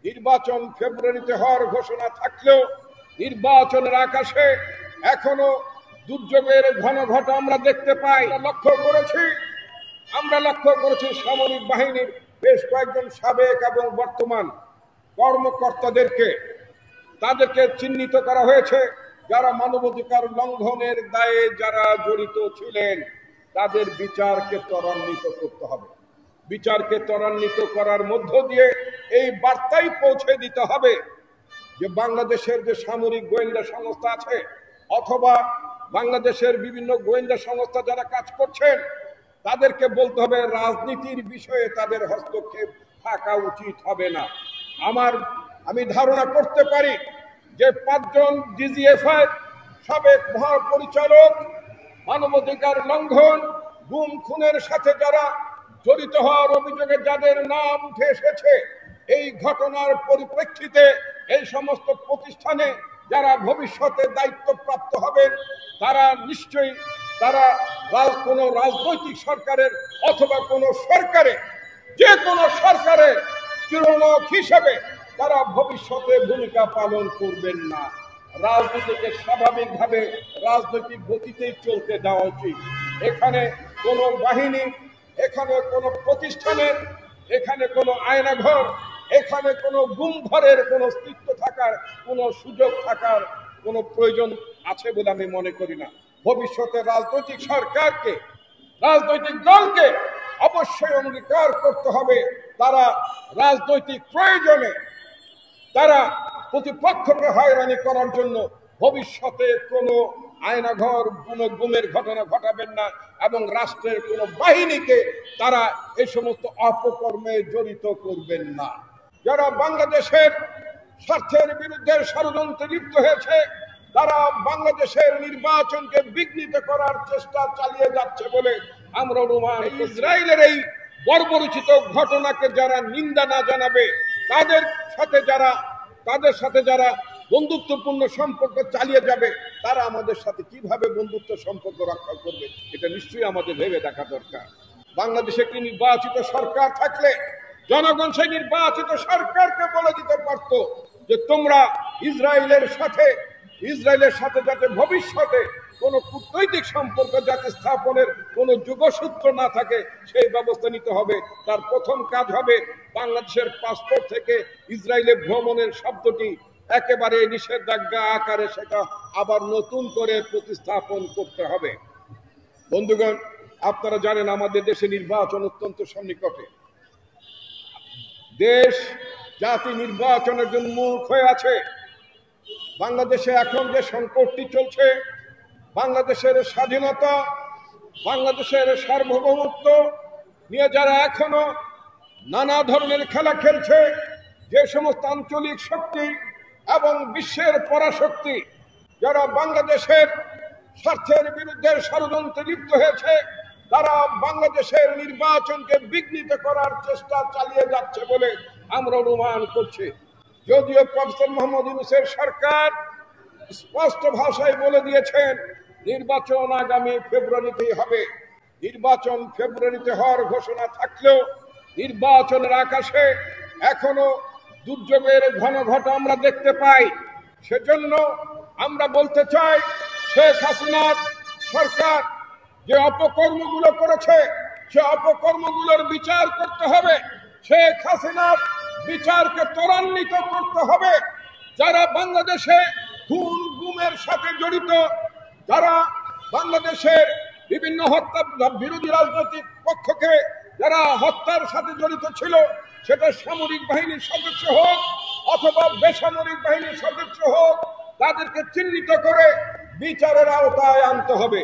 নির্বাচন ফেব্রুয়ারিতে হওয়ার ঘোষণা থাকলেও নির্বাচনের আকাশে এখনো দুর্যোগের ঘনঘটা আমরা দেখতে পাই। আমরা লক্ষ্য করেছি সামরিক বাহিনীর বেশ কয়েকজন সাবেক এবং বর্তমান তাদেরকে চিহ্নিত করা হয়েছে, যারা মানবাধিকার লঙ্ঘনের দায়ে যারা জড়িত ছিলেন তাদের বিচারকে ত্বরান্বিত করতে হবে। বিচারকে ত্বরান্বিত করার মধ্য দিয়ে এই বার্তাই পৌঁছে দিতে হবে যে বাংলাদেশের যে সামরিক গোয়েন্দা সংস্থা আছে অথবা বাংলাদেশের বিভিন্ন গোয়েন্দা সংস্থা যারা কাজ করছেন তাদেরকে বলতে হবে রাজনীতির বিষয়ে তাদের হস্তক্ষেপ থাকা উচিত হবে না। আমি ধারণা করতে পারি যে 5 জন ডিজিএফআই সাবেক মহাপরিচালক মানবাধিকার লঙ্ঘন গুম খুনের সাথে যারা জড়িত হওয়ার অভিযোগে যাদের নাম উঠে এসেছে, এই ঘটনার পরিপ্রেক্ষিতে এই সমস্ত প্রতিষ্ঠানে যারা ভবিষ্যতে দায়িত্বপ্রাপ্ত হবেন তারা নিশ্চয়ই কোনো রাজনৈতিক সরকারের অথবা যে কোনো সরকারের কিরণক হিসেবে তারা ভবিষ্যতে ভূমিকা পালন করবেন না। রাজনীতিকে স্বাভাবিকভাবে রাজনৈতিক গতিতেই চলতে দেওয়া উচিত। এখানে কোনো বাহিনী, এখানে কোনো প্রতিষ্ঠানের, এখানে কোনো আয়নাঘর, এখানে কোনো গুমঘরের কোনো অস্তিত্ব থাকার কোনো সুযোগ থাকার কোনো প্রয়োজন আছে বলে আমি মনে করি না। ভবিষ্যতে রাজনৈতিক দলকে অবশ্যই অঙ্গীকার করতে হবে তারা রাজনৈতিক প্রয়োজনে তারা প্রতিপক্ষকে হয়রানি করার জন্য ভবিষ্যতে কোনো আয়নাঘর কোনো গুমের ঘটনা ঘটাবেন না এবং রাষ্ট্রের কোনো বাহিনীকে তারা এই সমস্ত অপকর্মে জড়িত করবেন না। যারা বাংলাদেশের স্বার্থের বিরুদ্ধে ষড়যন্ত্রে লিপ্ত হয়েছে তারা বাংলাদেশের নির্বাচনকে বিঘ্নিত করার চেষ্টা চালিয়ে যাচ্ছে বলে আমরা অনুমান। ইসরায়েলের এই বর্বরোচিত ঘটনাকে যারা নিন্দা না জানাবে তাদের সাথে যারা বন্ধুত্বপূর্ণ সম্পর্ক চালিয়ে যাবে তারা আমাদের সাথে কিভাবে বন্ধুত্ব সম্পর্ক রক্ষা করবে এটা নিশ্চয়ই আমাদের ভেবে দেখা দরকার। বাংলাদেশে একটি নির্বাচিত সরকার থাকলে জনগণ সেই নির্বাচিত সরকারকে বলে দিতে পারত যে তোমরা ইসরায়েলের সাথে যাতে ভবিষ্যতে কোনো কূটনৈতিক সম্পর্ক যাতে স্থাপনের কোনো যোগসূত্র না থাকে সেই ব্যবস্থা নিতে হবে। তার প্রথম কাজ হবে বাংলাদেশের পাসপোর্ট থেকে ইসরায়েলে ভ্রমণের শব্দটি একেবারে নিষেধাজ্ঞা আকারে সেটা আবার নতুন করে প্রতিস্থাপন করতে হবে। বন্ধুগণ, আপনারা জানেন আমাদের দেশে নির্বাচন অত্যন্ত সন্নিকটে। দেশ জাতি নির্বাচনের জন্য মুখ হয়ে আছে। বাংলাদেশে এখন যে সংকটটি চলছে, বাংলাদেশের স্বাধীনতা, বাংলাদেশের সার্বভৌমত্ব নিয়ে যারা এখনো নানা ধরনের খেলা খেলছে, যে সমস্ত আঞ্চলিক শক্তি এবং বিশ্বের পরাশক্তি যারা বাংলাদেশের স্বার্থের বিরুদ্ধে ষড়যন্ত্রে লিপ্ত হয়েছে তারা বাংলাদেশের নির্বাচনকে বিঘ্নিত করার চেষ্টা চালিয়ে যাচ্ছে বলে আমরা অনুমান করছি। যদিও প্রফেসর মোহাম্মদ ইউনূসের সরকার স্পষ্ট ভাষায় বলে দিয়েছেন নির্বাচন আগামী ফেব্রুয়ারিতেই হবে। নির্বাচন ফেব্রুয়ারিতে হওয়ার ঘোষণা থাকলেও নির্বাচনের আকাশে এখনো দুর্যোগের ঘনঘটা আমরা দেখতে পাই। সেজন্য আমরা বলতে চাই শেখ হাসিনার সরকার যে অপকর্মগুলো করেছে সে অপকর্মগুলোর বিচার করতে হবে। শেখ হাসিনার বিচারকে ত্বরান্বিত করতে হবে। যারা বাংলাদেশে খুন গুমের সাথে জড়িত, যারা বাংলাদেশের বিভিন্ন হত্যা বিরোধী রাজনৈতিক পক্ষকে যারা হত্যার সাথে জড়িত ছিল, সেটা সামরিক বাহিনীর সদস্য হোক অথবা বেসামরিক বাহিনীর সদস্য হোক, তাদেরকে চিহ্নিত করে বিচারের আওতায় আনতে হবে।